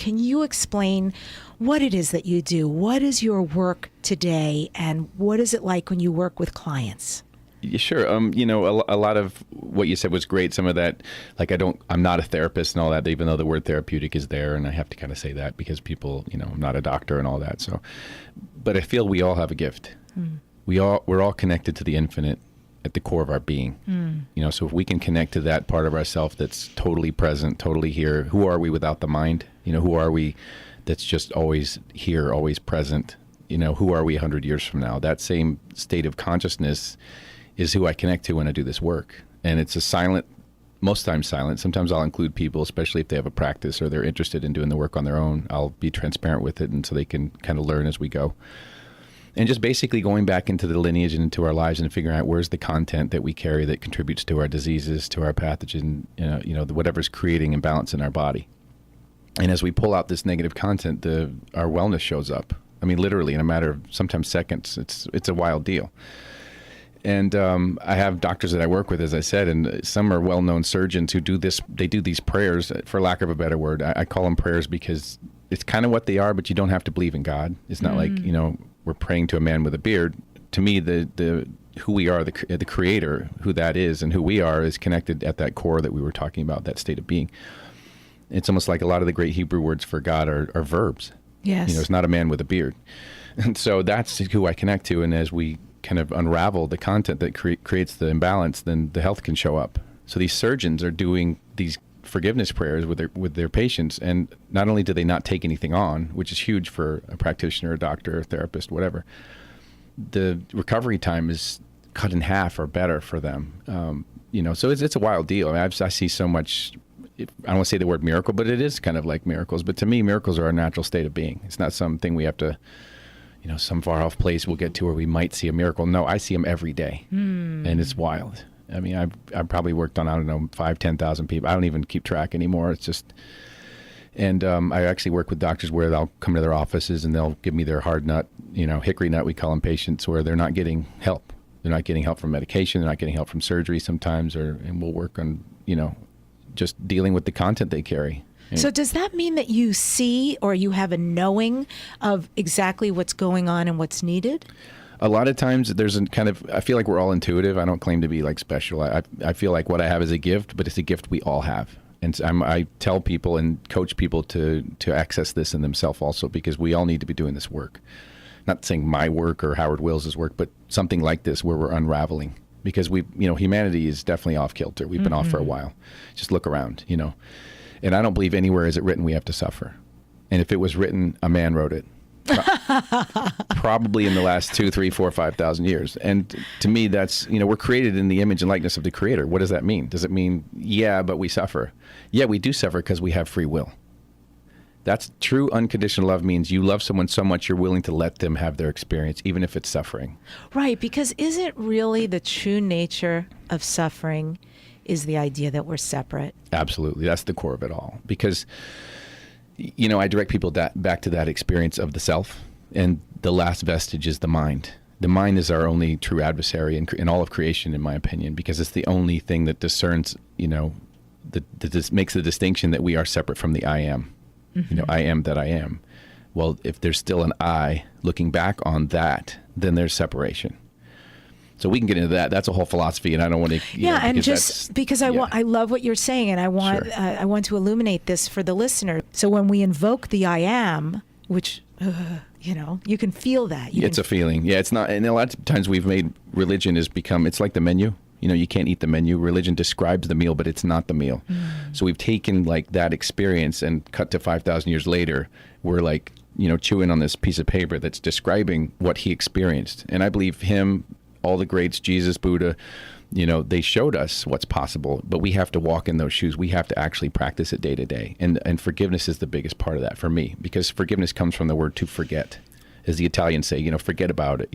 can you explain what it is that you do? What is your work today, and what is it like when you work with clients? Yeah, sure. A lot of what you said was great. Some of that, like I'm not a therapist and all that, even though the word therapeutic is there, and I have to kind of say that because people, I'm not a doctor and all that. So, but I feel we all have a gift. We're all connected to the infinite at the core of our being. So if we can connect to that part of ourself that's totally present, totally here. Who are we without the mind? Who are we that's just always here, always present? Who are we 100 years from now? That same state of consciousness is who I connect to when I do this work. And it's a silent, most times silent. Sometimes I'll include people, especially if they have a practice or they're interested in doing the work on their own. I'll be transparent with it, and so they can kind of learn as we go. And just basically going back into the lineage and into our lives and figuring out where's the content that we carry that contributes to our diseases, to our pathogen, whatever's creating imbalance in our body. And as we pull out this negative content, our wellness shows up. I mean, literally in a matter of sometimes seconds. It's a wild deal. And I have doctors that I work with, as I said, and some are well-known surgeons who do this. They do these prayers, for lack of a better word. I call them prayers because it's kind of what they are, but you don't have to believe in God. It's not like, we're praying to a man with a beard. To me, the who we are, the creator, who that is, and who we are is connected at that core that we were talking about, that state of being. It's almost like a lot of the great Hebrew words for God are verbs. Yes. It's not a man with a beard. And so that's who I connect to, and as we kind of unravel the content that creates the imbalance, then the health can show up. So these surgeons are doing these forgiveness prayers with their patients, and not only do they not take anything on, which is huge for a practitioner, a doctor, a therapist, whatever, the recovery time is cut in half or better for them. So it's a wild deal. I mean, I see so much. I don't want to say the word miracle, but it is kind of like miracles. But to me, miracles are our natural state of being. It's not something we have to, some far off place we'll get to where we might see a miracle. No, I see them every day, and it's wild. I mean, I've probably worked on, 5,000, 10,000 people. I don't even keep track anymore. It's just, and I actually work with doctors where I'll come to their offices and they'll give me their hard nut, hickory nut, we call them, patients where they're not getting help. They're not getting help from medication. They're not getting help from surgery sometimes, and we'll work on, just dealing with the content they carry. So does that mean that you see or you have a knowing of exactly what's going on and what's needed? A lot of times there's I feel like we're all intuitive. I don't claim to be like special. I feel like what I have is a gift, but it's a gift we all have. And I tell people and coach people to access this in themselves also, because we all need to be doing this work. Not saying my work or Howard Wills' work, but something like this where we're unraveling. Because humanity is definitely off kilter. We've been off for a while. Just look around, And I don't believe anywhere is it written we have to suffer. And if it was written, a man wrote it. Probably in the last 2, 3, 4, 5,000 years. And to me, that's, we're created in the image and likeness of the Creator. What does that mean? Does it mean, yeah, but we suffer? Yeah, we do suffer because we have free will. That's true unconditional love. Means you love someone so much you're willing to let them have their experience, even if it's suffering. Right, because isn't really the true nature of suffering is the idea that we're separate? Absolutely. That's the core of it all. Because, I direct people back to that experience of the self, and the last vestige is the mind. The mind is our only true adversary in all of creation, in my opinion, because it's the only thing that discerns, that makes the distinction that we are separate from the I am. I am that I am. Well, if there's still an I looking back on that, then there's separation. So we can get into that. That's a whole philosophy, and I don't want to. And just because I love what you're saying, and I want I want to illuminate this for the listener. So when we invoke the I am, which you can feel that. It's a feeling. Yeah, it's not. And a lot of times we've made religion it's like the menu. You can't eat the menu. Religion describes the meal, but it's not the meal. So we've taken like that experience and cut to 5,000 years later, we're like, chewing on this piece of paper that's describing what he experienced. And I believe him, all the greats, Jesus, Buddha, they showed us what's possible, but we have to walk in those shoes. We have to actually practice it day to day. And forgiveness is the biggest part of that for me, because forgiveness comes from the word to forget. As the Italians say, forget about it,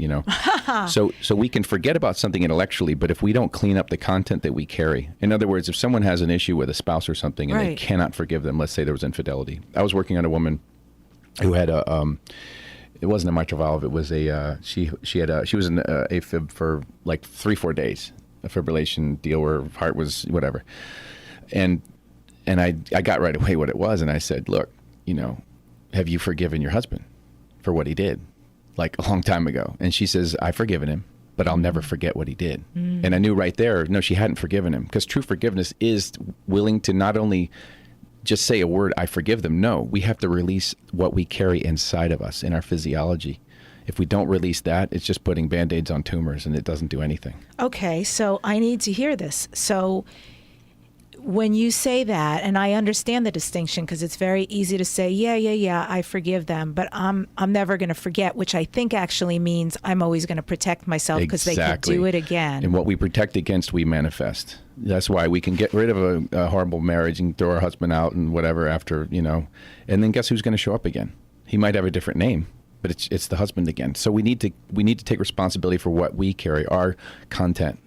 So we can forget about something intellectually, but if we don't clean up the content that we carry, in other words, if someone has an issue with a spouse or something and they cannot forgive them, let's say there was infidelity. I was working on a woman who had it wasn't a mitral valve, it was she was in AFib for like 3-4 days, a fibrillation deal where her heart was whatever. And I got right away what it was, and I said, look, you know, have you forgiven your husband for what he did, like a long time ago? And she says, I've forgiven him, but I'll never forget what he did. And I knew right there, no, she hadn't forgiven him, because true forgiveness is willing to not only just say a word, I forgive them. No, we have to release what we carry inside of us in our physiology. If we don't release that, it's just putting Band-Aids on tumors, and it doesn't do anything. Okay, so I need to hear this. So when you say that, and I understand the distinction, because it's very easy to say, yeah, I forgive them, but I'm never going to forget, which I think actually means I'm always going to protect myself because they could do it again. And what we protect against, we manifest. That's why we can get rid of a horrible marriage and throw our husband out and whatever after, you know, and then guess who's going to show up again? He might have a different name, but it's the husband again. So we need to take responsibility for what we carry, our content.